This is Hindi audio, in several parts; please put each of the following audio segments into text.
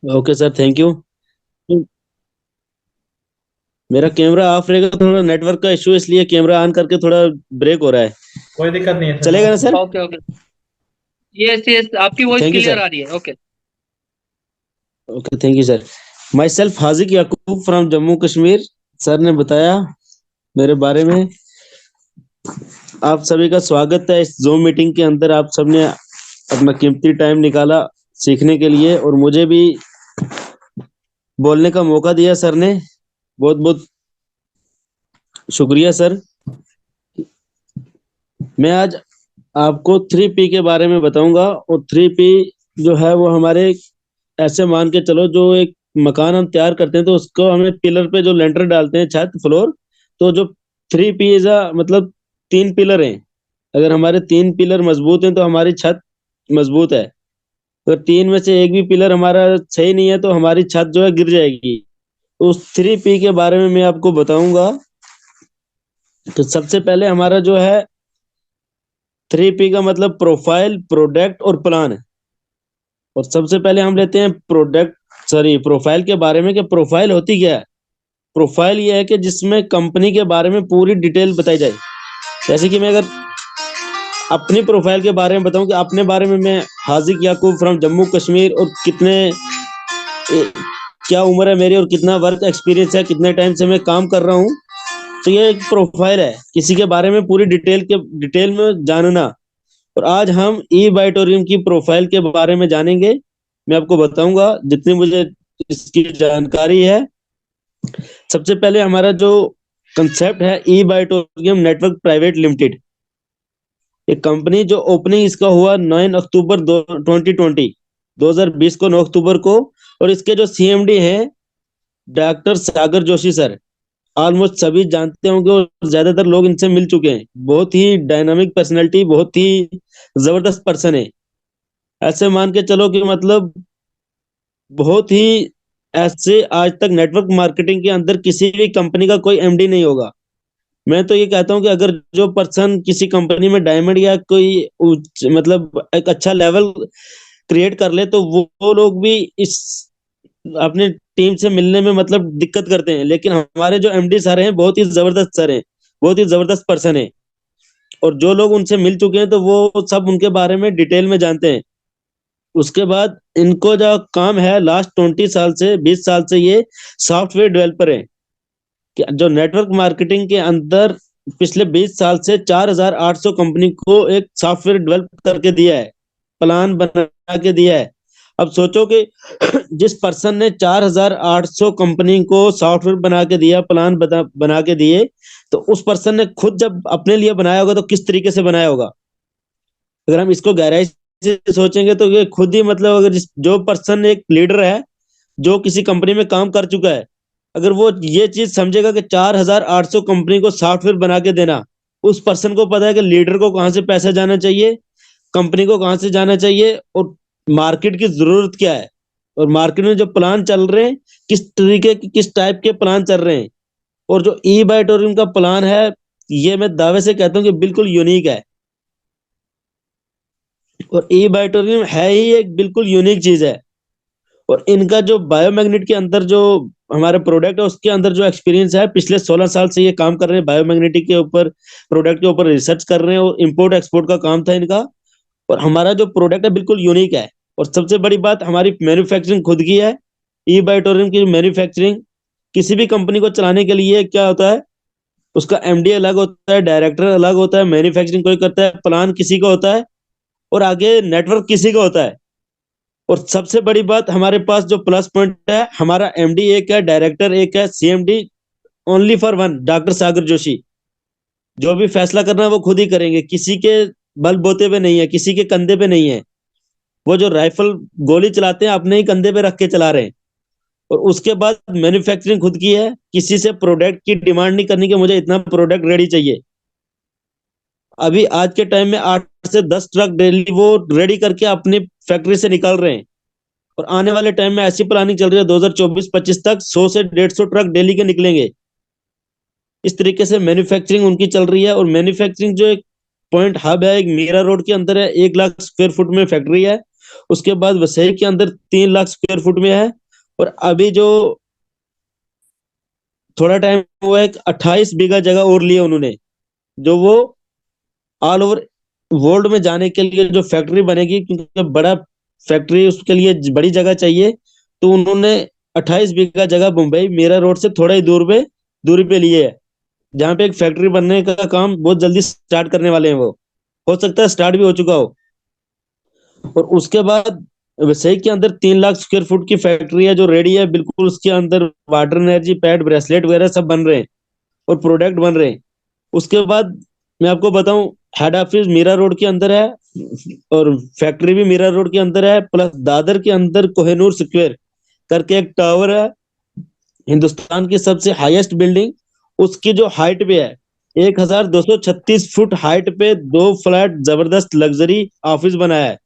Okay sir, thank you. मेरा कैमरा ऑफ रहेगा, थोड़ा नेटवर्क का इशू, इसलिए कैमरा ऑन करके थोड़ा ब्रेक हो रहा है। कोई दिक्कत नहीं है सर, नो चलेगा ना sir? Problem. Okay okay. Yes yes, आपकी voice thank you clear sir. आ रही है। Okay. Okay, thank you sir. Myself Hazik Yakub from Jammu Kashmir. Sir ने बताया मेरे बारे में। आप सभी का स्वागत है इस जूम मीटिंग के अंदर। आप सबने अपना कीमती टाइम निकाला सीखने के लिए, और मुझे भी बोलने का मौका दिया सर ने। बहुत बहुत शुक्रिया सर। मैं आज आपको 3P के बारे में बताऊंगा। और 3P जो है वो हमारे, ऐसे मान के चलो, जो एक मकान हम तैयार करते हैं तो उसको हमें पिलर पे जो लेंटर डालते हैं, छत फ्लोर, तो जो 3P इज मतलब 3 पिलर हैं। अगर हमारे 3 पिलर मजबूत हैं तो हमारी छत मजबूत है। अगर तीन में से एक भी पिलर हमारा सही नहीं है तो हमारी छत जो है गिर जाएगी। तो उस 3P के बारे में मैं आपको बताऊंगा। तो सबसे पहले हमारा जो है 3P का मतलब प्रोफाइल, प्रोडक्ट और प्लान है। और सबसे पहले हम लेते हैं प्रोफाइल के बारे में, कि प्रोफाइल होती क्या है। प्रोफाइल ये है कि जिसमें कंपनी के बारे में पूरी डिटेल बताई जाए। जैसे कि मैं अगर अपनी प्रोफाइल के बारे में बताऊं, कि अपने बारे में, मैं हाजिक याकूब फ्रॉम जम्मू कश्मीर, और ए, क्या उम्र है मेरी, और कितना वर्क एक्सपीरियंस है, कितने टाइम से मैं काम कर रहा हूँ। तो ये एक प्रोफाइल है, किसी के बारे में पूरी डिटेल में जानना। और आज हम ई बाइटोरियम की प्रोफाइल के बारे में जानेंगे। मैं आपको बताऊंगा जितनी मुझे इसकी जानकारी है। सबसे पहले हमारा जो कंसेप्ट है, ई बाइटोरियम नेटवर्क प्राइवेट लिमिटेड। ये कंपनी जो ओपनिंग इसका हुआ 9 अक्टूबर 2020 को, 9 अक्टूबर को। और इसके जो सीएमडी हैं doctor Sagar Joshi sir. Almost सभी जानते होंगे और ज्यादातर लोग इनसे मिल चुके हैं। बहुत ही डायनामिक पर्सनैलिटी, बहुत ही जबरदस्त पर्सन है। ऐसे मान के चलो कि मतलब बहुत ही, ऐसे आज तक नेटवर्क मार्केटिंग के अंदर किसी भी कंपनी का कोई एमडी नहीं होगा। मैं तो ये कहता हूँ कि अगर जो पर्सन किसी कंपनी में डायमंड या कोई मतलब एक अच्छा लेवल क्रिएट कर ले, तो वो लोग भी इस अपने टीम से मिलने में मतलब दिक्कत करते हैं। लेकिन हमारे जो एमडी सर हैं बहुत ही जबरदस्त सर हैं, बहुत ही जबरदस्त पर्सन है। और जो लोग उनसे मिल चुके हैं तो वो सब उनके बारे में डिटेल में जानते हैं। उसके बाद इनको जो काम है, लास्ट 20 साल से, 20 साल से ये सॉफ्टवेयर डेवलपर है। कि जो नेटवर्क मार्केटिंग के अंदर पिछले 20 साल से 4,800 कंपनी को एक सॉफ्टवेयर डेवलप करके दिया है, प्लान बना के दिया है। अब सोचो कि जिस पर्सन ने 4,800 कंपनी को सॉफ्टवेयर बना के दिया, प्लान बना के दिए, तो उस पर्सन ने खुद जब अपने लिए बनाया होगा तो किस तरीके से बनाया होगा। अगर हम इसको गहराई से सोचेंगे तो ये खुद ही मतलब, अगर जो पर्सन एक लीडर है, जो किसी कंपनी में काम कर चुका है, अगर वो ये चीज समझेगा कि 4,800 कंपनी को सॉफ्टवेयर बना के देना, उस पर्सन को पता है कि लीडर को कहाँ से पैसा जाना चाहिए, कंपनी को कहाँ से जाना चाहिए, और मार्केट की जरूरत क्या है, और मार्केट में जो प्लान चल रहे हैं, किस तरीके के, किस टाइप के प्लान चल रहे हैं। और जो ई बाइटोरियम का प्लान है, ये मैं दावे से कहता हूँ कि बिल्कुल यूनिक है। और ई बाइटोरियम है ही एक बिल्कुल यूनिक चीज है। और इनका जो बायोमैग्नेट के अंदर जो हमारा प्रोडक्ट है, उसके अंदर जो एक्सपीरियंस है, पिछले 16 साल से ये काम कर रहे हैं बायोमैग्नेटिक के ऊपर, प्रोडक्ट के ऊपर रिसर्च कर रहे हैं, और इम्पोर्ट एक्सपोर्ट का काम था इनका। और हमारा जो प्रोडक्ट है बिल्कुल यूनिक है। और सबसे बड़ी बात, हमारी मैन्युफैक्चरिंग खुद की है। ई बायोटोरियम की मैन्युफैक्चरिंग, किसी भी कंपनी को चलाने के लिए क्या होता है, उसका एमडी अलग होता है, डायरेक्टर अलग होता है, मैन्युफैक्चरिंग कोई करता है, प्लान किसी का होता है, और आगे नेटवर्क किसी का होता है। और सबसे बड़ी बात, हमारे पास जो प्लस पॉइंट है, हमारा एमडी एक है, डायरेक्टर एक है, CMD only for one, doctor Sagar Joshi. जो भी फैसला करना है वो खुद ही करेंगे, किसी के बल बोते पे नहीं है, किसी के कंधे पे नहीं है। वो जो राइफल गोली चलाते हैं अपने ही कंधे पे रख के चला रहे हैं। और उसके बाद मैन्युफैक्चरिंग खुद की है, किसी से प्रोडक्ट की डिमांड नहीं करनी कि मुझे इतना प्रोडक्ट रेडी चाहिए। अभी आज के टाइम में 8 से 10 ट्रक डेली वो रेडी करके अपनी फैक्ट्री से निकल रहे हैं। और आने वाले टाइम में ऐसी प्लानिंग चल रही है, 2024-25 तक 100 से 150 ट्रक डेली के निकलेंगे। इस तरीके से मैन्युफैक्चरिंग उनकी चल रही है। और मैन्युफैक्चरिंग जो एक पॉइंट हब है, एक मीरा रोड के अंदर है, 1 लाख स्क्वायर फुट में फैक्ट्री है। उसके बाद वसई के अंदर 3 लाख स्क्वायर फुट में है। और अभी जो थोड़ा टाइम हुआ है, 28 बीघा जगह और लिया उन्होंने, जो वो ऑल ओवर वर्ल्ड में जाने के लिए जो फैक्ट्री बनेगी, क्योंकि बड़ा फैक्ट्री उसके लिए बड़ी जगह चाहिए। तो उन्होंने 28 बीघा जगह मुंबई मीरा रोड से थोड़ा ही दूरी पे लिए है, जहाँ पे एक फैक्ट्री बनने का काम बहुत जल्दी स्टार्ट करने वाले हैं वो। हो सकता है स्टार्ट भी हो चुका हो। और उसके बाद वसई के अंदर 3 लाख स्क्वायर फुट की फैक्ट्री है जो रेडी है बिल्कुल। उसके अंदर वाटर एनर्जी पैड ब्रेसलेट वगैरह सब बन रहे हैं और प्रोडक्ट बन रहे हैं। उसके बाद मैं आपको बताऊं, हेड ऑफिस मीरा रोड के अंदर है और फैक्ट्री भी मीरा रोड के अंदर है। प्लस दादर के अंदर कोहिनूर स्क्वायर करके एक टावर है, हिंदुस्तान की सबसे हाईएस्ट बिल्डिंग। उसकी जो हाइट पे है, 1236 फुट हाइट पे 2 फ्लैट जबरदस्त लग्जरी ऑफिस बनाया है।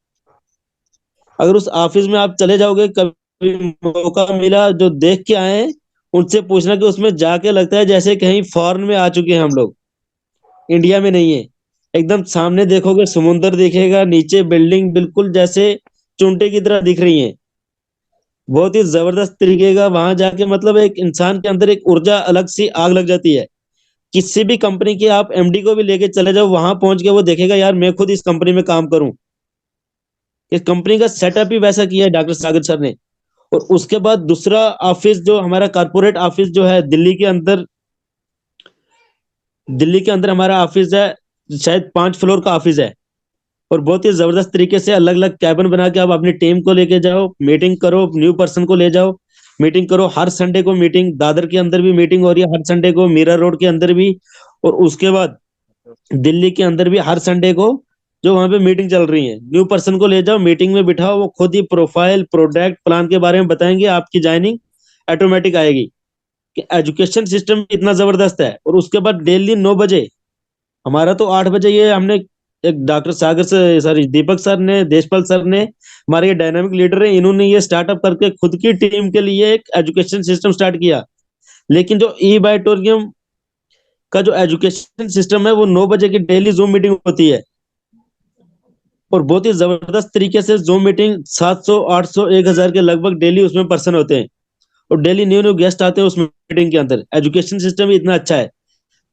अगर उस ऑफिस में आप चले जाओगे, कभी मौका मिला जो देख के आए हैं, उनसे पूछना कि उसमें जाके लगता है जैसे कहीं फॉरेन में आ चुके हैं हम लोग, इंडिया में नहीं है। एकदम सामने देखोगे समुंदर दिखेगा, नीचे बिल्डिंग बिल्कुल जैसे चुंटे की तरह दिख रही है। बहुत ही जबरदस्त तरीके का वहां जाके मतलब एक इंसान के अंदर एक ऊर्जा अलग सी आग लग जाती है। किसी भी कंपनी के आप एमडी को भी लेके चले जाओ, वहां पहुंच के वो देखेगा यार मैं खुद इस कंपनी में काम करूं। इस कंपनी का सेटअप ही वैसा किया है डॉक्टर सागर सर ने। और उसके बाद दूसरा ऑफिस जो हमारा कारपोरेट ऑफिस जो है दिल्ली के अंदर हमारा ऑफिस है, शायद 5 फ्लोर का ऑफिस है। और बहुत ही जबरदस्त तरीके से अलग अलग कैबिन बना के आप अपनी टीम को लेके जाओ, मीटिंग करो, न्यू पर्सन को ले जाओ, मीटिंग करो। हर संडे को मीटिंग, दादर के अंदर भी मीटिंग हो रही है हर संडे को, मीरा रोड के अंदर भी। और उसके बाद दिल्ली के अंदर भी हर संडे को जो वहां पे मीटिंग चल रही है, न्यू पर्सन को ले जाओ, मीटिंग में बिठाओ, वो खुद ही प्रोफाइल प्रोडक्ट प्लान के बारे में बताएंगे, आपकी ज्वाइनिंग ऑटोमेटिक आएगी। कि एजुकेशन सिस्टम इतना जबरदस्त है। और उसके बाद डेली 9 बजे, हमारा तो 8 बजे, ये हमने एक डॉक्टर सागर से सॉरी दीपक सर ने, देशपाल सर ने, हमारे ये डायनामिक लीडर है, इन्होंने ये स्टार्टअप करके खुद की टीम के लिए एक एजुकेशन सिस्टम स्टार्ट किया। लेकिन जो ई बाइटोरियम का जो एजुकेशन सिस्टम है, वो 9 बजे की डेली जूम मीटिंग होती है। और बहुत ही जबरदस्त तरीके से जूम मीटिंग 700 800 1000 के लगभग डेली उसमें पर्सन होते हैं। और डेली न्यू न्यू गेस्ट आते हैं उस मीटिंग के अंदर। एजुकेशन सिस्टम ही इतना अच्छा है।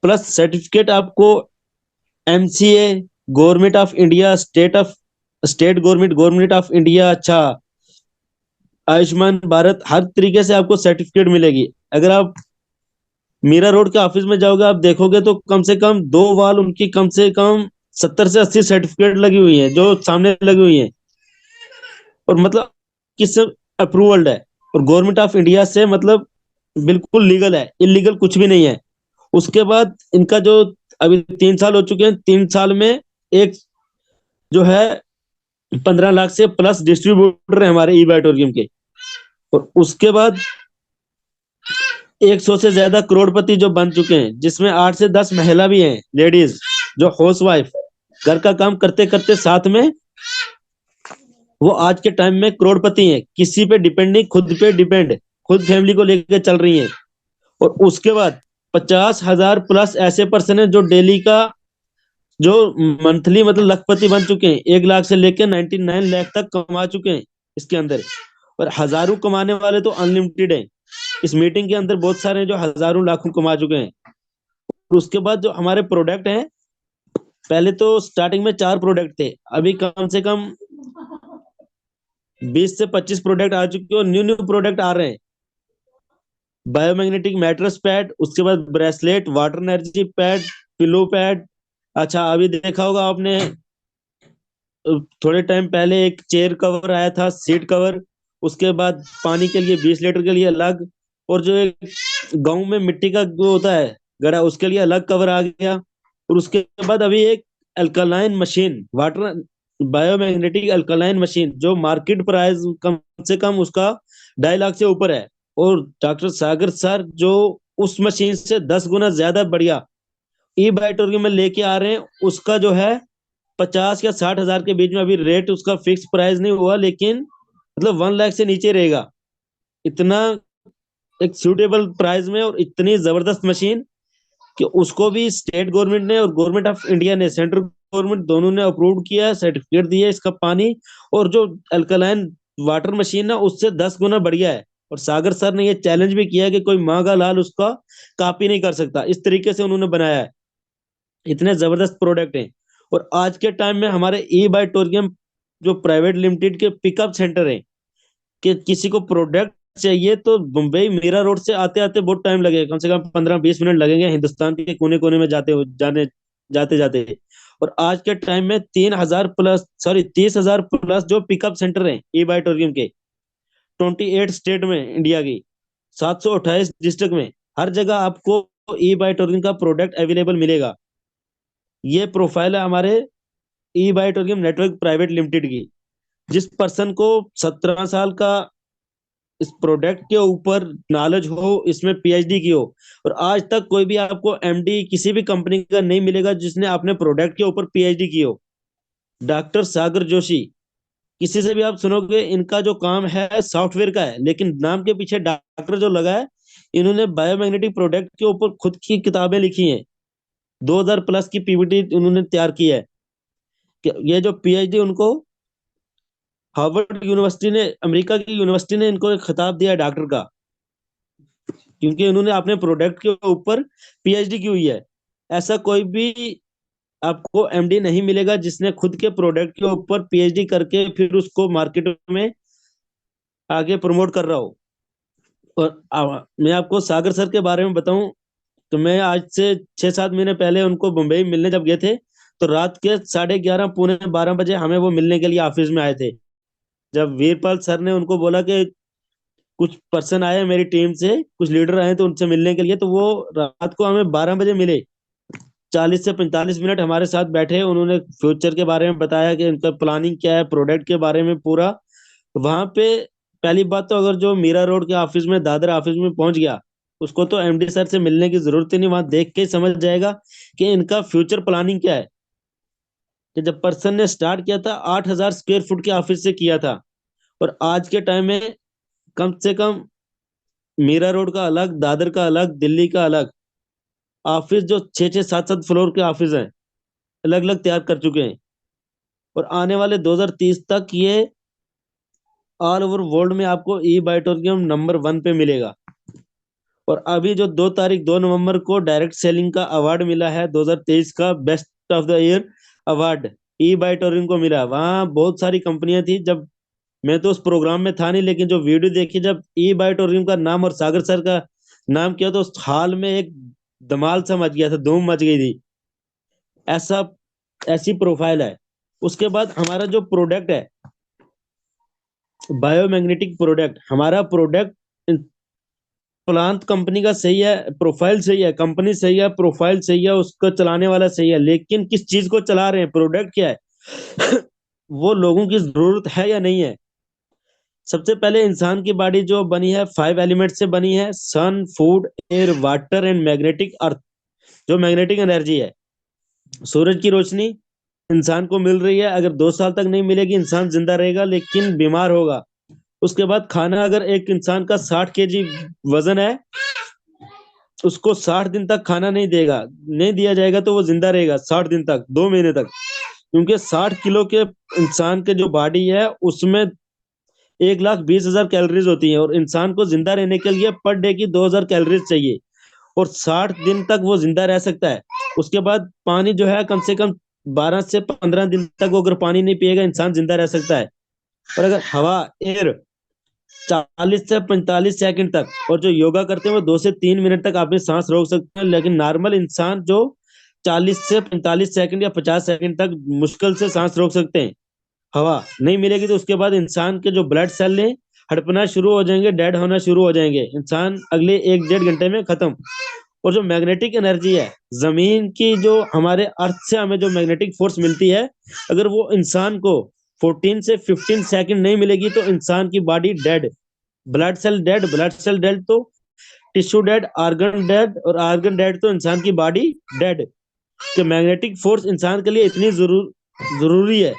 प्लस सर्टिफिकेट आपको MCA, government of India, state government of India, अच्छा, आयुष्मान भारत, हर तरीके से आपको सर्टिफिकेट मिलेगी। अगर आप मीरा रोड के ऑफिस में जाओगे, आप देखोगे तो कम से कम 2 वाल उनकी कम से कम 70 से 80 सर्टिफिकेट लगी हुई है जो सामने लगी हुई है। और मतलब किस अप्रूवल्ड है, और गवर्नमेंट ऑफ इंडिया से मतलब बिल्कुल लीगल है, इलीगल कुछ भी नहीं है। उसके बाद इनका जो अभी 3 साल हो चुके हैं, 3 साल में एक जो है 15 लाख से प्लस डिस्ट्रीब्यूटर है हमारे ई बाइटोरियम के। और उसके बाद 100 से ज्यादा करोड़पति जो बन चुके हैं, जिसमें 8 से 10 महिला भी हैं, लेडीज, जो हाउस वाइफ घर का काम करते करते साथ में वो आज के टाइम में करोड़पति हैं, किसी पे डिपेंड नहीं, खुद पे डिपेंड, खुद फैमिली को लेकर चल रही हैं। और उसके बाद 50,000 प्लस ऐसे पर्सन है जो डेली का जो मंथली मतलब लखपति बन चुके हैं, 1 लाख से लेकर 99 लाख तक कमा चुके हैं इसके अंदर। और हजारों कमाने वाले तो अनलिमिटेड है। इस मीटिंग के अंदर बहुत सारे हैं जो हजारों लाखों कमा चुके हैं। और उसके बाद जो हमारे प्रोडक्ट हैं, पहले तो स्टार्टिंग में 4 प्रोडक्ट थे, अभी कम से कम 20 से 25 प्रोडक्ट आ चुके हैं और न्यू न्यू प्रोडक्ट आ रहे हैं। बायोमैग्नेटिक मैट्रेस पैड, उसके बाद bracelet, water energy pad, pillow pad. अच्छा, अभी देखा होगा आपने, थोड़े टाइम पहले एक चेयर कवर आया था, सीट कवर। उसके बाद पानी के लिए 20 लीटर के लिए अलग। और जो एक गांव में मिट्टी का जो होता है गड़ा, उसके लिए अलग कवर आ गया। और उसके बाद अभी एक alkaline machine, water biomagnetic alkaline machine, जो मार्केट प्राइस कम से कम उसका 2.5 लाख से ऊपर है। और डॉक्टर सागर सर जो उस मशीन से 10 गुना ज्यादा बढ़िया ई बायोटोरियम में लेके आ रहे हैं, उसका जो है 50 या 60 हजार के बीच में अभी रेट, उसका फिक्स प्राइस नहीं हुआ, लेकिन मतलब 1 लाख से नीचे रहेगा। इतना एक सूटेबल प्राइस में और इतनी जबरदस्त मशीन कि उसको भी स्टेट गवर्नमेंट ने और गवर्नमेंट ऑफ इंडिया ने, सेंट्रल गवर्नमेंट दोनों ने अप्रूव किया, सर्टिफिकेट दिया इसका पानी। और जो अल्कलाइन वाटर मशीन है उससे 10 गुना बढ़िया है। और सागर सर ने ये चैलेंज भी किया कि कोई माँ का लाल उसका कॉपी नहीं कर सकता, इस तरीके से उन्होंने बनाया है। इतने जबरदस्त प्रोडक्ट हैं। और आज के टाइम में हमारे ई बायोटोरियम जो प्राइवेट लिमिटेड के पिकअप सेंटर है, कि किसी को प्रोडक्ट चाहिए तो मुंबई मीरा रोड से आते आते बहुत टाइम लगेगा, कम से कम 15-20 मिनट लगेंगे हिंदुस्तान के कोने कोने में जाते जाते। और आज के टाइम में 30,000 प्लस जो पिकअप सेंटर हैं ई बायोटोरियम के, 28 स्टेट में इंडिया की, 728 डिस्ट्रिक्ट में, हर जगह आपको ई बायोटोरियम का प्रोडक्ट अवेलेबल मिलेगा। ये प्रोफाइल है हमारे ई बायोटोरियम नेटवर्क प्राइवेट लिमिटेड की। जिस पर्सन को 17 साल का इस प्रोडक्ट के ऊपर नॉलेज हो, इसमें पीएचडी की हो, और आज तक कोई भी आपको एमडी किसी भी कंपनी का नहीं मिलेगा जिसने अपने प्रोडक्ट के ऊपर पीएचडी की हो। डॉक्टर सागर जोशी, किसी से भी आप सुनोगे इनका जो काम है सॉफ्टवेयर का है, लेकिन नाम के पीछे डॉक्टर जो लगा है, इन्होंने बायोमैग्नेटिक प्रोडक्ट के ऊपर खुद की किताबें लिखी हैं। 2000 प्लस की पीपीटी उन्होंने तैयार की है। ये जो पीएचडी उनको हार्वर्ड यूनिवर्सिटी ने, अमेरिका की यूनिवर्सिटी ने इनको एक खिताब दिया है डॉक्टर का, क्योंकि उन्होंने अपने प्रोडक्ट के ऊपर पीएचडी की हुई है। ऐसा कोई भी आपको एमडी नहीं मिलेगा जिसने खुद के प्रोडक्ट के ऊपर पीएचडी करके फिर उसको मार्केट में आगे प्रमोट कर रहा हो। और मैं आपको सागर सर के बारे में बताऊं, तो मैं आज से 6-7 महीने पहले उनको मुंबई मिलने जब गए थे, तो रात के 11:30 पौने 12 बजे हमें वो मिलने के लिए ऑफिस में आए थे। जब वीरपाल सर ने उनको बोला कि कुछ पर्सन आए मेरी टीम से, कुछ लीडर आए तो उनसे मिलने के लिए, तो वो रात को हमें 12 बजे मिले। 40 से 45 मिनट हमारे साथ बैठे, उन्होंने फ्यूचर के बारे में बताया कि उनका प्लानिंग क्या है, प्रोडक्ट के बारे में पूरा। वहां पे पहली बात तो अगर जो मीरा रोड के ऑफिस में, दादर ऑफिस में पहुंच गया, उसको तो एमडी सर से मिलने की जरूरत ही नहीं, वहां देख के ही समझ जाएगा कि इनका फ्यूचर प्लानिंग क्या है। कि जब पर्सन ने स्टार्ट किया था 8,000 स्क्वायर फुट के ऑफिस से किया था, और आज के टाइम में कम से कम मीरा रोड का अलग, दादर का अलग, दिल्ली का अलग ऑफिस, जो 6-6 7-7 फ्लोर के ऑफिस हैं, अलग अलग तैयार कर चुके हैं। और आने वाले 2030 तक ये ऑल ओवर वर्ल्ड में आपको ई बायोटोरियम नंबर 1 पे मिलेगा। और अभी जो 2 तारीख 2 नवंबर को डायरेक्ट सेलिंग का अवार्ड मिला है 2023 का, best of the year award E Biotorium को मिला। वहाँ बहुत सारी कंपनियां थी, जब मैं तो उस प्रोग्राम में था नहीं, लेकिन जो वीडियो देखी, जब ई बायोटोरियम का नाम और सागर सर का नाम किया, तो उस हाल में एक धमाल सा मच गया था, धूम मच गई थी। ऐसा ऐसी प्रोफाइल है। उसके बाद हमारा जो प्रोडक्ट है बायोमैग्नेटिक प्रोडक्ट, हमारा प्रोडक्ट प्लांट कंपनी का सही है, प्रोफाइल सही है, कंपनी सही है, प्रोफाइल सही है, उसको चलाने वाला सही है, लेकिन किस चीज को चला रहे हैं, प्रोडक्ट क्या है वो लोगों की जरूरत है या नहीं है। सबसे पहले इंसान की बॉडी जो बनी है 5 एलिमेंट से बनी है, sun, food, air, water and magnetic earth. जो मैग्नेटिक एनर्जी है, सूरज की रोशनी इंसान को मिल रही है, अगर 2 साल तक नहीं मिलेगी इंसान जिंदा रहेगा लेकिन बीमार होगा। उसके बाद खाना, अगर एक इंसान का 60 kg वजन है, उसको 60 दिन तक खाना नहीं दिया जाएगा तो वो जिंदा रहेगा 60 दिन तक, 2 महीने तक। क्योंकि 60 किलो के इंसान के जो बॉडी है उसमें 1,20,000 कैलोरीज होती हैं, और इंसान को जिंदा रहने के लिए पर डे की 2,000 कैलोरीज चाहिए। और 60 दिन तक वो जिंदा रह सकता है। उसके बाद पानी जो है कम से कम 12 से 15 दिन तक वो अगर पानी नहीं पिएगा इंसान जिंदा रह सकता है। और अगर हवा, एयर, 40 से 45 सेकंड तक। और जो योगा करते हैं वो 2 से 3 मिनट तक अपनी सांस रोक सकते हैं, लेकिन नॉर्मल इंसान जो 40 से 45 सेकंड या 50 सेकंड तक मुश्किल से सांस रोक सकते हैं। हवा नहीं मिलेगी तो उसके बाद इंसान के जो ब्लड सेल हैं हड़पना शुरू हो जाएंगे, डेड होना शुरू हो जाएंगे, इंसान अगले 1-1.5 घंटे में खत्म। और जो मैग्नेटिक एनर्जी है, जमीन की जो हमारे अर्थ से हमें जो मैग्नेटिक फोर्स मिलती है, अगर वो इंसान को 14 से 15 सेकंड नहीं मिलेगी तो इंसान की body dead. Blood cell dead तो टिश्यू डेड, ऑर्गन डेड, और ऑर्गन डेड तो इंसान की बॉडी डेड। तो मैग्नेटिक फोर्स इंसान के लिए इतनी जरूरी है।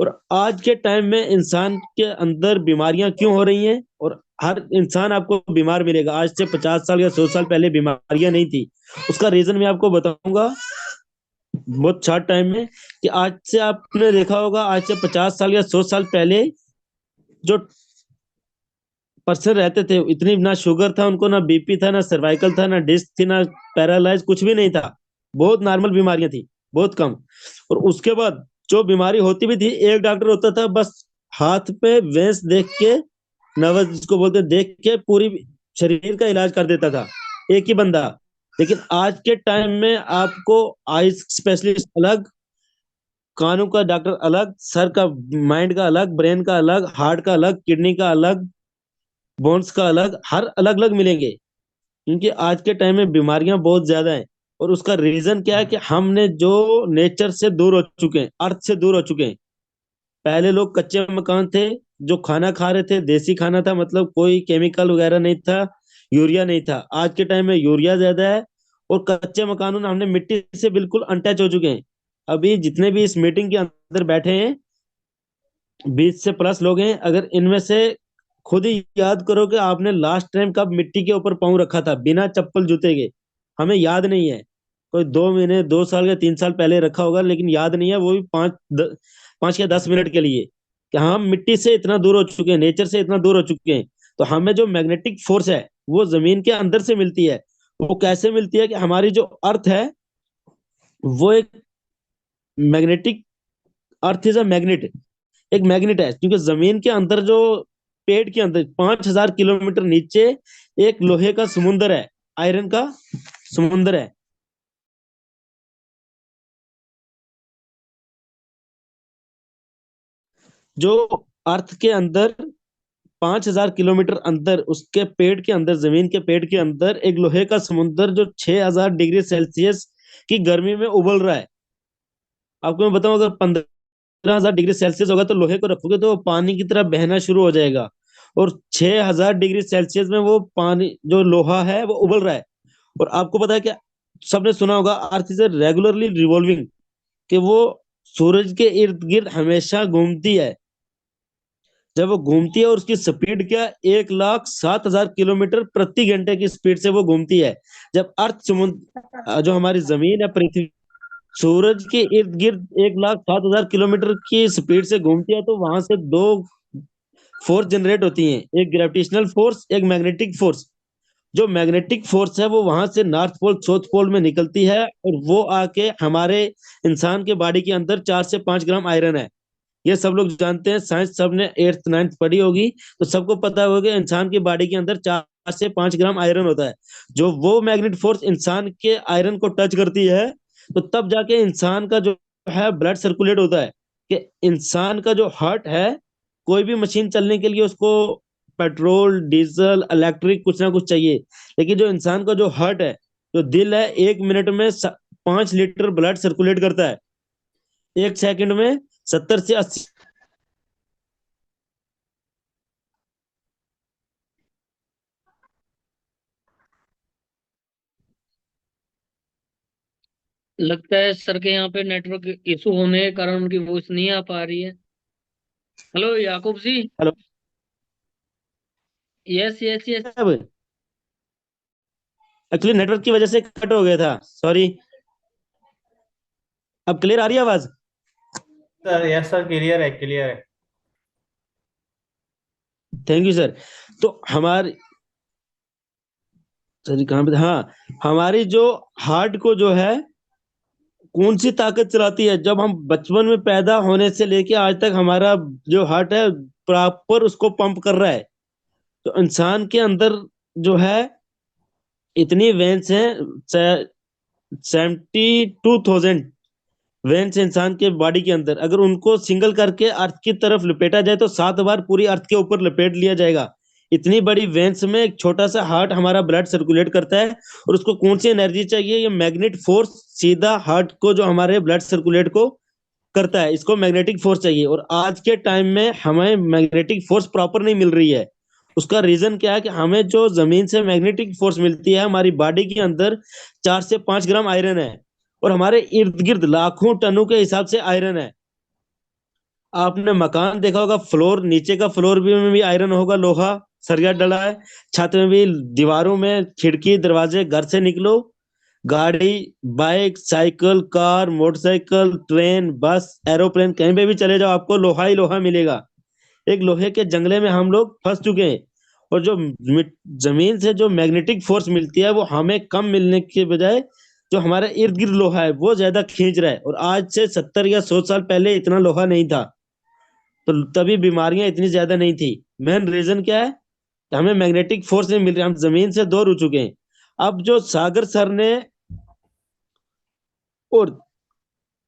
और आज के टाइम में इंसान के अंदर बीमारियां क्यों हो रही हैं, और हर इंसान आपको बीमार मिलेगा। आज से 50 साल या 100 साल पहले बीमारियां नहीं थी। उसका रीजन मैं आपको बताऊंगा। बहुत शॉर्ट टाइम में, कि आज से आपने देखा होगा, आज से 50 साल या 100 साल पहले जो पर्सन रहते थे, इतनी ना शुगर था उनको, ना बीपी था, ना सर्वाइकल था, ना डिस्क थी, ना पैरालाइज, कुछ भी नहीं था। बहुत नॉर्मल बीमारियां थी, बहुत कम। और उसके बाद जो बीमारी होती भी थी, एक डॉक्टर होता था बस, हाथ पे वेंस देख के, नर्वस जिसको बोलते हैं, देख के पूरी शरीर का इलाज कर देता था, एक ही बंदा। लेकिन आज के टाइम में आपको आइज स्पेशलिस्ट अलग, कानों का डॉक्टर अलग, सर का, माइंड का अलग, ब्रेन का अलग, हार्ट का अलग, किडनी का अलग, बोन्स का अलग, हर अलग अलग मिलेंगे। क्योंकि आज के टाइम में बीमारियां बहुत ज्यादा हैं। और उसका रीजन क्या है कि हमने जो नेचर से दूर हो चुके हैं, अर्थ से दूर हो चुके हैं। पहले लोग कच्चे मकान थे, जो खाना खा रहे थे देसी खाना था, मतलब कोई केमिकल वगैरह नहीं था, यूरिया नहीं था। आज के टाइम में यूरिया ज्यादा है, और कच्चे मकानों में हमने मिट्टी से बिल्कुल अनटच हो चुके हैं। अभी जितने भी इस मीटिंग के अंदर बैठे हैं, 20 से प्लस लोग हैं, अगर इनमें से खुद ही याद करो कि आपने लास्ट टाइम कब मिट्टी के ऊपर पाँव रखा था बिना चप्पल जूते के, हमें याद नहीं है। कोई 2 महीने, 2 साल या 3 साल पहले रखा होगा, लेकिन याद नहीं है, वो भी 5 या 10 मिनट के लिए। कि हम मिट्टी से इतना दूर हो चुके हैं, नेचर से इतना दूर हो चुके हैं। तो हमें जो मैग्नेटिक फोर्स है, वो जमीन के अंदर से मिलती है। वो कैसे मिलती है? कि हमारी जो अर्थ है, वो एक magnetic, earth is a magnet, एक मैग्नेट है। क्योंकि जमीन के अंदर जो, पेड़ के अंदर 5,000 किलोमीटर नीचे एक लोहे का समुंदर है, आयरन का समुंदर है। जो अर्थ के अंदर 5,000 किलोमीटर अंदर, उसके पेड़ के अंदर, जमीन के पेड़ के अंदर एक लोहे का समुंदर, जो 6,000 डिग्री सेल्सियस की गर्मी में उबल रहा है। आपको मैं बताऊं, अगर 15,000 डिग्री सेल्सियस होगा, तो लोहे को रखोगे तो वो पानी की तरह बहना शुरू हो जाएगा। और 6,000 डिग्री सेल्सियस में वो पानी, जो लोहा है, वो उबल रहा है। और आपको पता है क्या, सबने सुना होगा, अर्थ इज रेगुलरली रिवॉल्विंग, कि वो सूरज के इर्द गिर्द हमेशा घूमती है। जब वो घूमती है, और उसकी स्पीड क्या, 1,07,000 किलोमीटर प्रति घंटे की स्पीड से वो घूमती है। जब अर्थ समुद्र, जो हमारी जमीन है, पृथ्वी, सूरज के इर्द गिर्द 1,07,000 किलोमीटर की स्पीड से घूमती है, तो वहां से दो फोर्स जनरेट होती हैं, एक ग्रेविटेशनल फोर्स, एक मैग्नेटिक फोर्स। जो मैग्नेटिक फोर्स है, वो वहां से नॉर्थ पोल साउथ पोल में निकलती है, और वो आके हमारे इंसान के बॉडी के अंदर 4 से 5 ग्राम आयरन है। ये सब लोग जानते हैं, साइंस सबने 8th 9th पढ़ी होगी, तो सबको पता होगा कि इंसान की बॉडी के अंदर 4 से 5 ग्राम आयरन होता है। जो वो मैग्नेटिक फोर्स इंसान के आयरन को टच करती है, तो तब जाके इंसान का जो है ब्लड सर्कुलेट होता है। कि इंसान का जो हार्ट है, कोई भी मशीन चलने के लिए उसको पेट्रोल, डीजल, इलेक्ट्रिक, कुछ ना कुछ चाहिए। लेकिन जो इंसान का जो हार्ट है, जो दिल है, 1 मिनट में 5 लीटर ब्लड सर्कुलेट करता है। 1 सेकंड में 70 से 80। लगता है सर के यहाँ पे नेटवर्क इशू होने के कारण उनकी वॉइस नहीं आ पा रही है। हेलो याकूब जी। हेलो। Yes yes yes. अब एक्चुअली नेटवर्क की वजह से कट हो गया था, सॉरी। अब क्लियर आ रही है आवाज? सर यस सर, क्लियर है क्लियर है। Thank you sir. तो हमारी, सॉरी कहाँ पे था? हाँ, हमारी जो हार्ट को जो है, कौन सी ताकत चलाती है? जब हम बचपन में पैदा होने से लेके आज तक, हमारा जो हार्ट है प्रॉपर उसको पंप कर रहा है। तो इंसान के अंदर जो है, इतनी वेन्स हैं, 72,000 वेन्स इंसान के बॉडी के अंदर। अगर उनको सिंगल करके अर्थ की तरफ लपेटा जाए, तो 7 बार पूरी अर्थ के ऊपर लपेट लिया जाएगा। इतनी बड़ी वेन्स में एक छोटा सा हार्ट हमारा ब्लड सर्कुलेट करता है। और उसको कौन सी एनर्जी चाहिए? ये मैग्नेट फोर्स सीधा हार्ट को, जो हमारे ब्लड सर्कुलेट को करता है, इसको मैग्नेटिक फोर्स चाहिए। और आज के टाइम में हमें मैग्नेटिक फोर्स प्रॉपर नहीं मिल रही है। उसका रीजन क्या है? कि हमें जो जमीन से मैग्नेटिक फोर्स मिलती है, हमारी बॉडी के अंदर 4 से 5 ग्राम आयरन है, और हमारे इर्द गिर्द लाखों टनों के हिसाब से आयरन है। आपने मकान देखा होगा, फ्लोर, नीचे का फ्लोर भी में भी आयरन होगा, लोहा सरिया डला है। छत में भी, दीवारों में, खिड़की दरवाजे, घर से निकलो, गाड़ी, bike, cycle, car, motorcycle, train, बस, एरोप्लेन, कहीं पे भी चले जाओ आपको लोहा ही लोहा मिलेगा। एक लोहे के जंगले में हम लोग फंस चुके हैं। और जो जमीन से जो मैग्नेटिक फोर्स मिलती है वो हमें कम मिलने के बजाय जो हमारे इर्द गिर्द लोहा है वो ज्यादा खींच रहा है। और आज से 70 या 100 साल पहले इतना लोहा नहीं था, तो तभी बीमारियां इतनी ज्यादा नहीं थी। मेन रीजन क्या है? कि हमें मैग्नेटिक फोर्स नहीं मिल रही, हम जमीन से दूर हो चुके हैं। अब जो और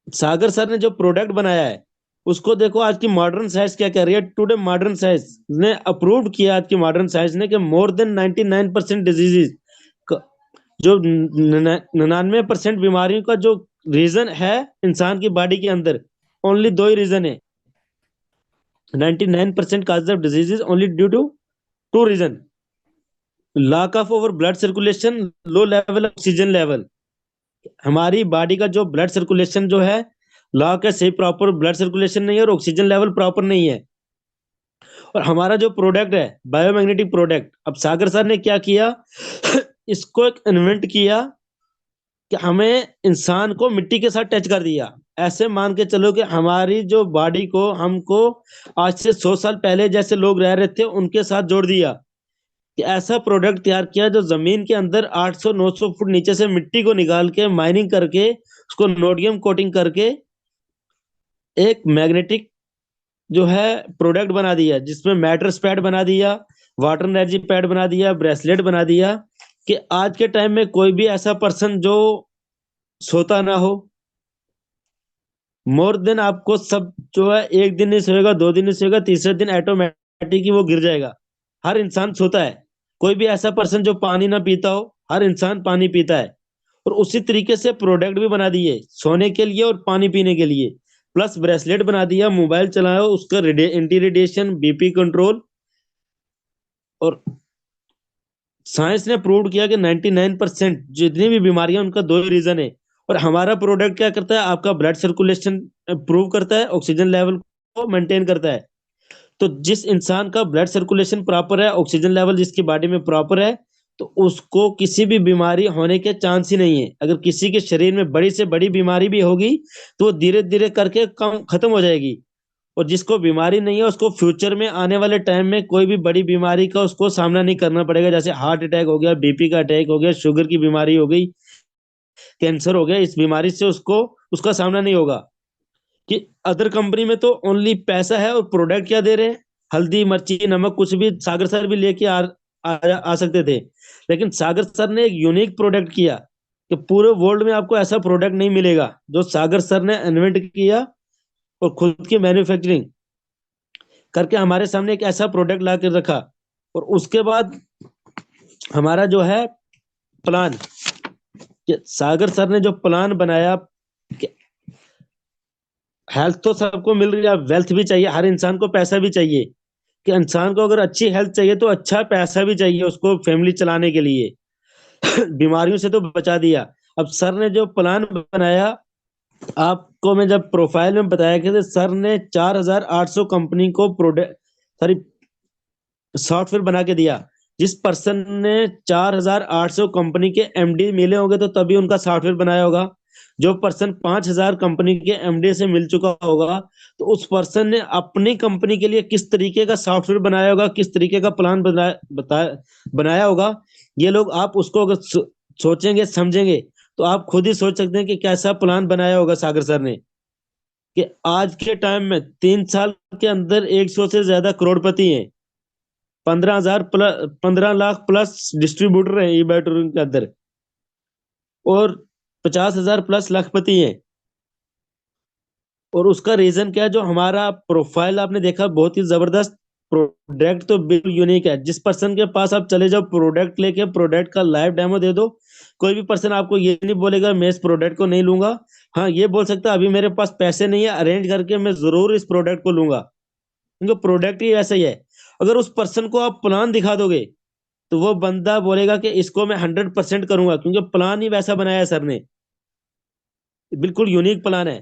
सागर सर ने जो प्रोडक्ट बनाया है उसको देखो। आज की मॉडर्न साइंस क्या कह रही है? टुडे मॉडर्न साइंस ने अप्रूव किया, आज की मॉडर्न साइंस ने, कि मोर देन 99% डिजीजेज, जो 99% बीमारियों का जो रीजन है इंसान की बॉडी के अंदर, ओनली दो ही रीजन है। 99% cause of diseases only due to two reason: lack of over blood circulation, low level oxygen level. हमारी बॉडी का जो ब्लड सर्कुलेशन जो है, लॉक है, सही प्रॉपर ब्लड सर्कुलेशन नहीं है और ऑक्सीजन लेवल प्रॉपर नहीं है। और हमारा जो प्रोडक्ट है बायोमैग्नेटिक प्रोडक्ट, अब सागर सर ने क्या किया इसको एक इन्वेंट किया कि हमें इंसान को मिट्टी के साथ टच कर दिया। ऐसे मान के चलो कि हमारी जो बॉडी को हमको आज से 100 साल पहले जैसे लोग रह रहे थे उनके साथ जोड़ दिया। कि ऐसा प्रोडक्ट तैयार किया जो जमीन के अंदर 800-900 फुट नीचे से मिट्टी को निकाल के माइनिंग करके उसको नोडियम कोटिंग करके एक मैग्नेटिक जो है प्रोडक्ट बना दिया, जिसमें मैट्रेस पैड बना दिया, वाटर एनर्जी पैड बना दिया, ब्रेसलेट बना दिया। कि आज के टाइम में कोई भी ऐसा पर्सन जो सोता ना हो, मोर देन आपको सब जो है, एक दिन नहीं सोएगा, 2 दिन नहीं सोएगा, तीसरे दिन ऑटोमेटिक ही वो गिर जाएगा। हर इंसान सोता है। कोई भी ऐसा पर्सन जो पानी ना पीता हो, हर इंसान पानी पीता है। और उसी तरीके से प्रोडक्ट भी बना दिए सोने के लिए और पानी पीने के लिए। प्लस ब्रेसलेट बना दिया, मोबाइल चलाओ उसका एंटी रेडिएशन, बीपी कंट्रोल। और साइंस ने प्रूव किया कि 99% जितनी भी बीमारियां उनका दो ही रीजन है। और हमारा प्रोडक्ट क्या करता है? आपका ब्लड सर्कुलेशन इंप्रूव करता है, ऑक्सीजन लेवल को मेंटेन करता है। तो जिस इंसान का ब्लड सर्कुलेशन प्रॉपर है, ऑक्सीजन लेवल जिसकी बॉडी में प्रॉपर है, तो उसको किसी भी बीमारी होने के चांस ही नहीं है। अगर किसी के शरीर में बड़ी से बड़ी बीमारी भी होगी तो वो धीरे धीरे करके कम खत्म हो जाएगी। और जिसको बीमारी नहीं है उसको फ्यूचर में आने वाले टाइम में कोई भी बड़ी बीमारी का उसको सामना नहीं करना पड़ेगा। जैसे हार्ट अटैक हो गया, बीपी का अटैक हो गया, शुगर की बीमारी हो गई, कैंसर हो गया, इस बीमारी से उसको उसका सामना नहीं होगा। कि अदर कंपनी में तो ओनली पैसा है और प्रोडक्ट क्या दे रहे हैं? हल्दी, मिर्ची, नमक, कुछ भी सागर सर भी लेके आ सकते थे। लेकिन सागर सर ने एक यूनिक प्रोडक्ट किया कि पूरे वर्ल्ड में आपको ऐसा प्रोडक्ट नहीं मिलेगा जो सागर सर ने इन्वेंट किया और खुद की मैन्युफैक्चरिंग करके हमारे सामने एक ऐसा प्रोडक्ट ला कर रखा। और उसके बाद हमारा जो है प्लान, कि सागर सर ने जो प्लान बनाया कि हेल्थ तो सबको मिल रही है, वेल्थ भी चाहिए, हर इंसान को पैसा भी चाहिए। कि इंसान को अगर अच्छी हेल्थ चाहिए तो अच्छा पैसा भी चाहिए उसको फैमिली चलाने के लिए। बीमारियों से तो बचा दिया। अब सर ने जो प्लान बनाया, आपको मैं जब प्रोफाइल में बताया कि सर ने 4800 कंपनी को प्रोडक्ट सॉरी सॉफ्टवेयर बना के दिया। जिस पर्सन ने 4800 कंपनी के एमडी मिले होंगे तो तभी उनका सॉफ्टवेयर बनाया होगा। जो पर्सन 5000 कंपनी के एमडी से मिल चुका होगा तो उस पर्सन ने अपनी कंपनी के लिए किस तरीके का सॉफ्टवेयर बनाया होगा, किस तरीके का प्लान बनाया होगा। ये लोग आप उसको अगर सोचेंगे समझेंगे तो आप खुद ही सोच सकते हैं कि कैसा प्लान बनाया होगा सागर सर ने। कि आज के टाइम में 3 साल के अंदर 100 से ज्यादा करोड़पति हैं। 15,000 प्लस 15 लाख प्लस डिस्ट्रीब्यूटर है ई बैटरी के अंदर। और 50,000 प्लस लाखपति हैं। और उसका रीजन क्या है? जो हमारा प्रोफाइल आपने देखा, बहुत ही जबरदस्त प्रोडक्ट तो बिल्कुल यूनिक है। जिस पर्सन के पास आप चले जाओ प्रोडक्ट लेके, प्रोडक्ट का लाइव डेमो दे दो, कोई भी पर्सन आपको ये नहीं बोलेगा मैं इस प्रोडक्ट को नहीं लूंगा। हाँ, ये बोल सकता है अभी मेरे पास पैसे नहीं है, अरेंज करके मैं जरूर इस प्रोडक्ट को लूंगा, क्योंकि प्रोडक्ट ही ऐसा ही है। अगर उस पर्सन को आप प्लान दिखा दोगे तो वो बंदा बोलेगा कि इसको मैं 100% करूंगा, क्योंकि प्लान ही वैसा बनाया है सर ने। बिल्कुल यूनिक प्लान है।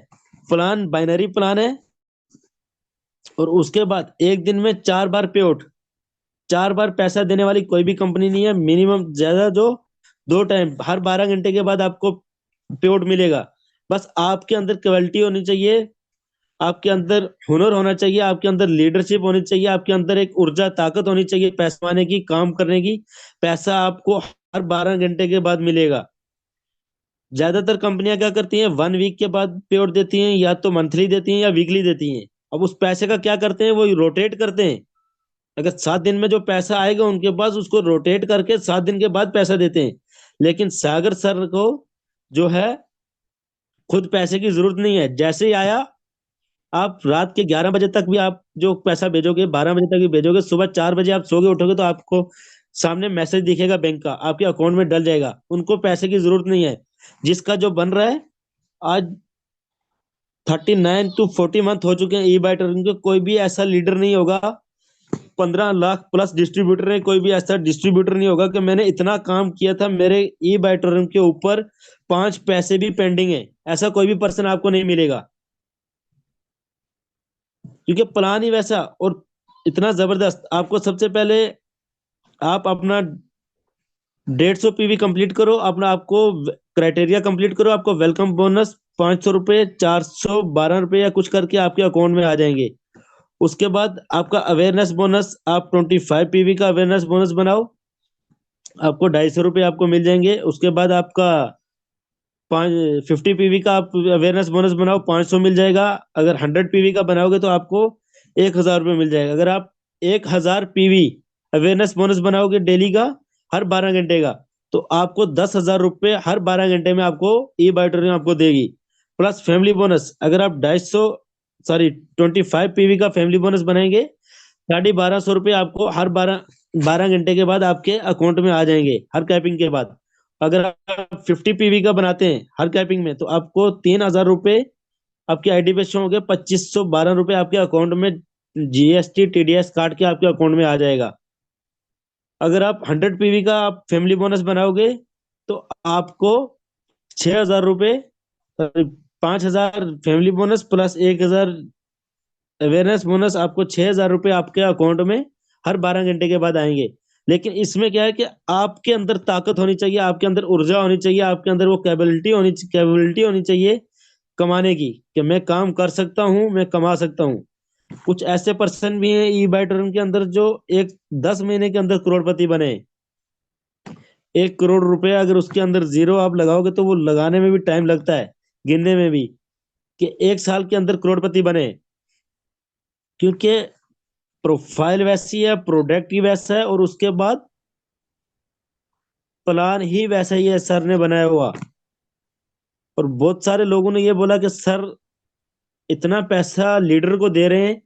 प्लान बाइनरी प्लान है। और उसके बाद एक दिन में 4 बार पे आउट, 4 बार पैसा देने वाली कोई भी कंपनी नहीं है। मिनिमम ज्यादा जो दो टाइम हर 12 घंटे के बाद आपको पेआउट मिलेगा। बस आपके अंदर क्वालिटी होनी चाहिए, आपके अंदर हुनर होना चाहिए, आपके अंदर लीडरशिप होनी चाहिए, आपके अंदर एक ऊर्जा ताकत होनी चाहिए पैसा कमाने की, काम करने की। पैसा आपको हर 12 घंटे के बाद मिलेगा। ज्यादातर कंपनियां क्या करती हैं, 1 वीक के बाद पेआउट देती हैं, या तो मंथली देती हैं या वीकली देती हैं। अब उस पैसे का क्या करते हैं, वो रोटेट करते हैं। अगर 7 दिन में जो पैसा आएगा उनके पास, उसको रोटेट करके 7 दिन के बाद पैसा देते हैं। लेकिन सागर सर को जो है, खुद पैसे की जरूरत नहीं है। जैसे ही आया, आप रात के 11 बजे तक भी आप जो पैसा भेजोगे, 12 बजे तक भी भेजोगे, सुबह 4 बजे आप सोगे उठोगे तो आपको सामने मैसेज दिखेगा बैंक का, आपके अकाउंट में डल जाएगा। उनको पैसे की जरूरत नहीं है। जिसका जो बन रहा है, आज 39 to 40 मंथ हो चुके हैं ई बाइटर के, कोई भी ऐसा लीडर नहीं होगा, 15 लाख प्लस डिस्ट्रीब्यूटर है, कोई भी ऐसा डिस्ट्रीब्यूटर नहीं होगा कि मैंने इतना काम किया था मेरे ई बाइटोरियम के ऊपर, 5 पैसे भी पेंडिंग है। ऐसा कोई भी पर्सन आपको नहीं मिलेगा, क्योंकि प्लान ही वैसा और इतना जबरदस्त। आपको सबसे पहले आप अपना 150 पीवी कंप्लीट करो, अपना आपको क्राइटेरिया कंप्लीट करो, आपको वेलकम बोनस 500 रुपये, 412 रुपये या कुछ करके आपके अकाउंट में आ जाएंगे। उसके बाद आपका अवेयरनेस बोनस, आप 25 पीवी का अवेयरनेस बोनस बनाओ, आपको 250 रुपये आपको मिल जाएंगे। उसके बाद आपका 50 पीवी का आप अवेयरनेस बोनस बनाओ, 500 मिल जाएगा। अगर 100 पीवी का बनाओगे तो आपको 1000 रुपये मिल जाएगा। अगर आप 1000 पीवी अवेयरनेस बोनस बनाओगे डेली का, हर 12 घंटे का, तो आपको 10,000 रुपये हर 12 घंटे में आपको ई बायोटोरियम आपको देगी। प्लस फैमिली बोनस, अगर आप 25 पीवी का फैमिली बोनस बनाएंगे, 1250 रुपये आपको हर 12 घंटे के बाद आपके अकाउंट में आ जाएंगे, हर कैपिंग के बाद। अगर आप 50 पीवी का बनाते हैं हर कैपिंग में, तो आपको 3000 रुपये आपके आईडी पे शो होंगे, 2512 रुपये आपके अकाउंट में जीएसटी टीडीएस काट के आपके अकाउंट में आ जाएगा। अगर आप 100 पीवी का आप फैमिली बोनस बनाओगे, तो आपको 6000 रुपये, 5000 family bonus plus 1000 awareness bonus, आपको 6000 रुपये आपके अकाउंट में हर 12 घंटे के बाद आएंगे। लेकिन इसमें क्या है कि आपके अंदर ताकत होनी चाहिए, आपके अंदर ऊर्जा होनी चाहिए, आपके अंदर वो कैपेबिलिटी होनी चाहिए कमाने की, कि मैं काम कर सकता हूँ, मैं कमा सकता हूँ। कुछ ऐसे पर्सन भी हैं ई बाइटोरियम के अंदर जो एक 10 महीने के अंदर करोड़पति बने। 1 करोड़ रुपए अगर उसके अंदर जीरो आप लगाओगे, तो वो लगाने में भी टाइम लगता है, गिनने में भी, कि 1 साल के अंदर करोड़पति बने। क्योंकि प्रोफाइल वैसी है, प्रोडक्ट ही वैसा है, और उसके बाद प्लान ही वैसा ही है सर ने बनाया हुआ। और बहुत सारे लोगों ने ये बोला कि सर इतना पैसा लीडर को दे रहे हैं,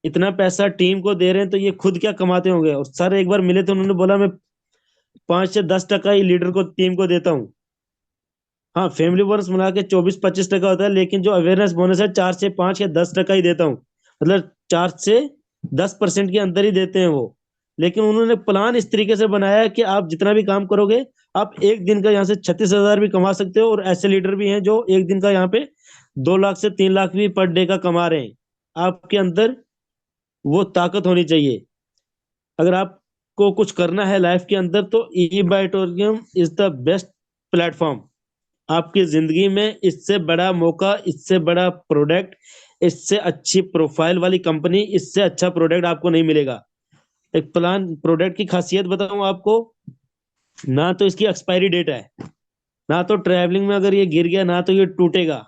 इतना पैसा टीम को दे रहे हैं, तो ये खुद क्या कमाते होंगे। और सर एक बार मिले थे, उन्होंने बोला मैं 5 से 10 टका ही लीडर को, टीम को देता हूँ। हाँ, फैमिली बोनस मिला के 24-25 टका होता है, लेकिन जो अवेयरनेस बोनस है 4 से 5 या 10 टका ही देता हूँ। मतलब 4 से 10% के अंदर ही देते हैं वो। लेकिन उन्होंने प्लान इस तरीके से बनाया है कि आप जितना भी काम करोगे, आप एक दिन का यहाँ से 36,000 भी कमा सकते हो। और ऐसे लीडर भी हैं जो एक दिन का यहाँ पे 2 लाख से 3 लाख भी पर डे का कमा रहे हैं। आपके अंदर वो ताकत होनी चाहिए। अगर आपको कुछ करना है लाइफ के अंदर, तो ई बाइटोरियम इज द बेस्ट प्लेटफॉर्म। आपकी जिंदगी में इससे बड़ा मौका, इससे बड़ा प्रोडक्ट, इससे अच्छी प्रोफाइल वाली कंपनी, इससे अच्छा प्रोडक्ट आपको नहीं मिलेगा। एक प्लान प्रोडक्ट की खासियत बताऊं आपको, ना तो इसकी एक्सपायरी डेट है, ना तो ट्रैवलिंग में अगर ये गिर गया ना तो ये टूटेगा,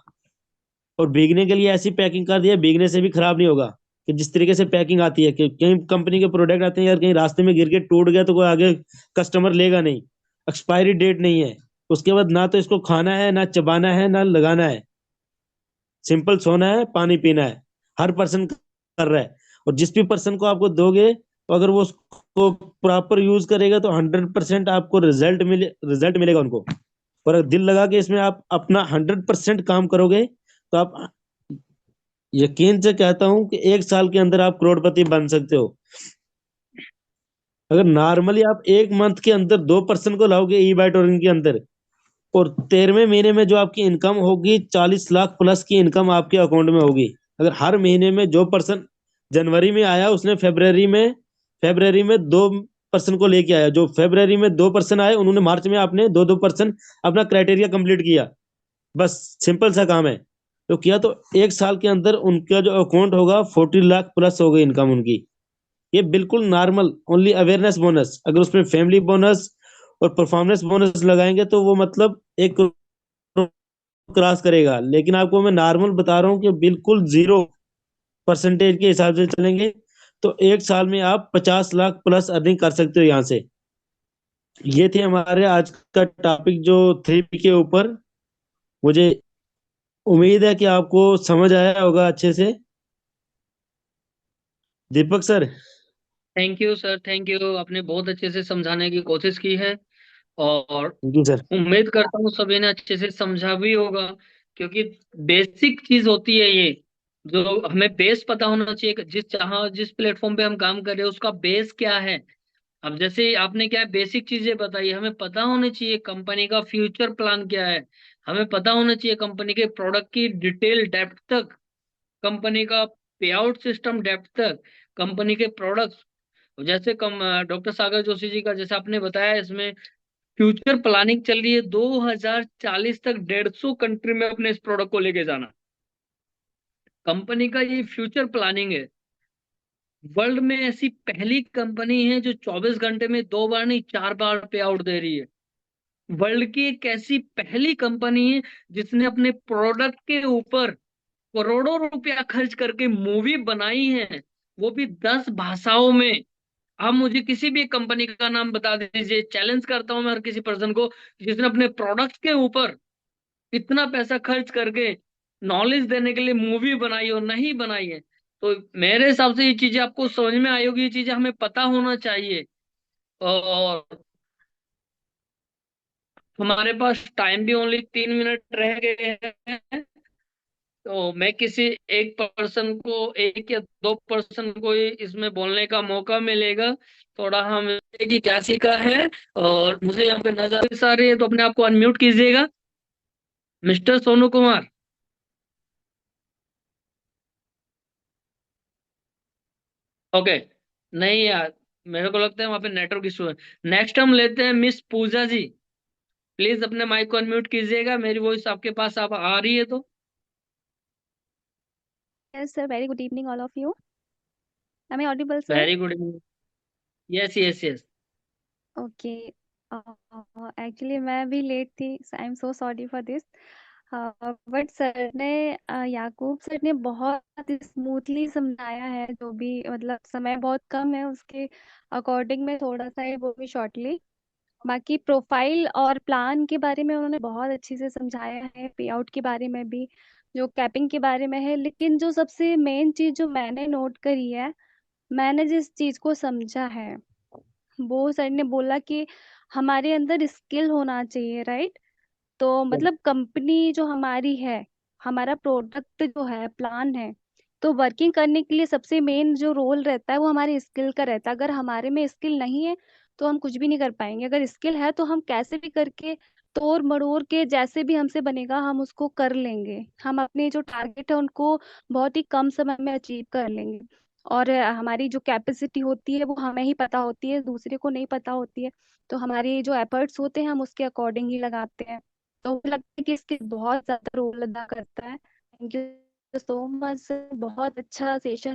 और भीगने के लिए ऐसी पैकिंग कर दिया, भीगने से भी खराब नहीं होगा। कि जिस तरीके से पैकिंग आती है, कि कई कंपनी के प्रोडक्ट आते हैं यार, कहीं रास्ते में गिर के टूट गया तो कोई आगे कस्टमर लेगा नहीं। एक्सपायरी डेट नहीं है। उसके बाद ना तो इसको खाना है, ना चबाना है, ना लगाना है, सिंपल सोना है, पानी पीना है। हर पर्सन कर रहा है। और जिस भी पर्सन को आपको दोगे, तो अगर वो उसको प्रॉपर यूज करेगा, तो 100% आपको रिजल्ट मिलेगा उनको। और अगर दिल लगा के इसमें आप अपना 100% काम करोगे, तो आप, यकीन से कहता हूं कि 1 साल के अंदर आप करोड़पति बन सकते हो। अगर नॉर्मली आप 1 मंथ के अंदर 2 पर्सन को लाओगे ई बाइटोरियम के अंदर, और 13वें महीने में जो आपकी इनकम होगी, 40 लाख प्लस की इनकम आपके अकाउंट में होगी। अगर हर महीने में जो पर्सन जनवरी में आया, उसने फरवरी में 2 पर्सन को लेके आया। जो फेब्रवरी में 2 पर्सन आए, उन्होंने मार्च में आपने 2-2 पर्सन अपना क्राइटेरिया कंप्लीट किया। बस सिंपल सा काम है। तो किया तो 1 साल के अंदर उनका जो अकाउंट होगा 40 लाख प्लस हो गई इनकम उनकी। ये बिल्कुल नॉर्मल, ओनली अवेयरनेस बोनस। अगर उसमें फैमिली बोनस और परफॉर्मेंस बोनस लगाएंगे तो वो मतलब 1 करोड़ क्रॉस करेगा। लेकिन आपको मैं नॉर्मल बता रहा हूँ कि बिल्कुल 0% के हिसाब से चलेंगे तो 1 साल में आप 50 लाख प्लस अर्निंग कर सकते हो यहाँ से। ये थे हमारे आज का टॉपिक जो 3P के ऊपर। मुझे उम्मीद है कि आपको समझ आया होगा अच्छे से। Deepak sir. Thank you sir, thank you. आपने बहुत अच्छे से समझाने की कोशिश की है, और जी सर। उम्मीद करता हूँ सभी ने अच्छे से समझा भी होगा। क्योंकि बेसिक चीज होती है ये, जो हमें बेस पता होना चाहिए कि जिस प्लेटफॉर्म पे हम काम कर रहे हैं उसका बेस क्या है। अब जैसे आपने क्या बेसिक चीजें बताई, हमें पता होनी चाहिए कंपनी का फ्यूचर प्लान क्या है। हमें पता होना चाहिए कंपनी के प्रोडक्ट की डिटेल डेप्थ तक, कंपनी का पे आउट सिस्टम डेप्थ तक, कंपनी के प्रोडक्ट्स। जैसे कम डॉक्टर सागर जोशी जी का जैसे आपने बताया, इसमें फ्यूचर प्लानिंग चल रही है 2040 तक 150 कंट्री में अपने इस प्रोडक्ट को लेके जाना। कंपनी का ये फ्यूचर प्लानिंग है। वर्ल्ड में ऐसी पहली कंपनी है जो 24 घंटे में 2 बार नहीं 4 बार पे आउट दे रही है। वर्ल्ड की एक ऐसी पहली कंपनी है जिसने अपने प्रोडक्ट के ऊपर करोड़ों रुपया खर्च करके मूवी बनाई है, वो भी 10 भाषाओं में। आप मुझे किसी भी कंपनी का नाम बता दीजिए, चैलेंज करता हूं मैं हर किसी पर्सन को, जिसने अपने प्रोडक्ट के ऊपर इतना पैसा खर्च करके नॉलेज देने के लिए मूवी बनाई और नहीं बनाई है। तो मेरे हिसाब से ये चीजें आपको समझ में आई होगी, ये चीजें हमें पता होना चाहिए। और हमारे पास टाइम भी ओनली 3 मिनट रह गए हैं। तो मैं किसी एक पर्सन को, 1 या 2 पर्सन को ही इसमें बोलने का मौका मिलेगा। थोड़ा हम कि क्या सीखा है। और मुझे यहाँ पे नजर सारे है, तो अपने आप को अनम्यूट कीजिएगा, मिस्टर सोनू कुमार। ओके। नहीं यार, मेरे को लगता है वहाँ पे नेटवर्क इशू है। नेक्स्ट हम लेते हैं मिस पूजा जी। प्लीज अपने माइक को अनम्यूट कीजिएगा, मेरी वॉइस आपके पास आप आ रही है तो। Yes, sir. Very good evening, all of you. Am I audible, sir? Very good evening. Yes yes yes. Okay. Actually, मैं भी लेट थी. So I'm so sorry for this. But sir ने याकूब सर ने बहुत स्मूथली समझाया है, जो भी मतलब समय बहुत कम है उसके अकॉर्डिंग में थोड़ा सा है वो भी शॉर्टली। बाकी प्रोफाइल और प्लान के बारे में उन्होंने बहुत अच्छे से समझाया है, पे आउट के बारे में भी, जो कैपिंग के बारे में है। लेकिन जो सबसे मेन चीज जो मैंने नोट करी है, मैंने जिस चीज को समझा है, वो सर ने बोला कि हमारे अंदर स्किल होना चाहिए, राइट। तो मतलब कंपनी जो हमारी है, हमारा प्रोडक्ट जो है, प्लान है, तो वर्किंग करने के लिए सबसे मेन जो रोल रहता है वो हमारे स्किल का रहता है। अगर हमारे में स्किल नहीं है तो हम कुछ भी नहीं कर पाएंगे। अगर स्किल है तो हम कैसे भी करके तोड़ मड़ोड़ के जैसे भी हमसे बनेगा हम उसको कर लेंगे। हम अपने जो टारगेट है उनको बहुत ही कम समय में अचीव कर लेंगे। और हमारी जो कैपेसिटी होती है वो हमें ही पता होती है, दूसरे को नहीं पता होती है। तो हमारे जो एफर्ट्स होते हैं हम उसके अकॉर्डिंग ही लगाते हैं। तो मुझे लगता है कि इसके बहुत ज्यादा रोल अदा करता है। थैंक यू सो मच, बहुत अच्छा सेशन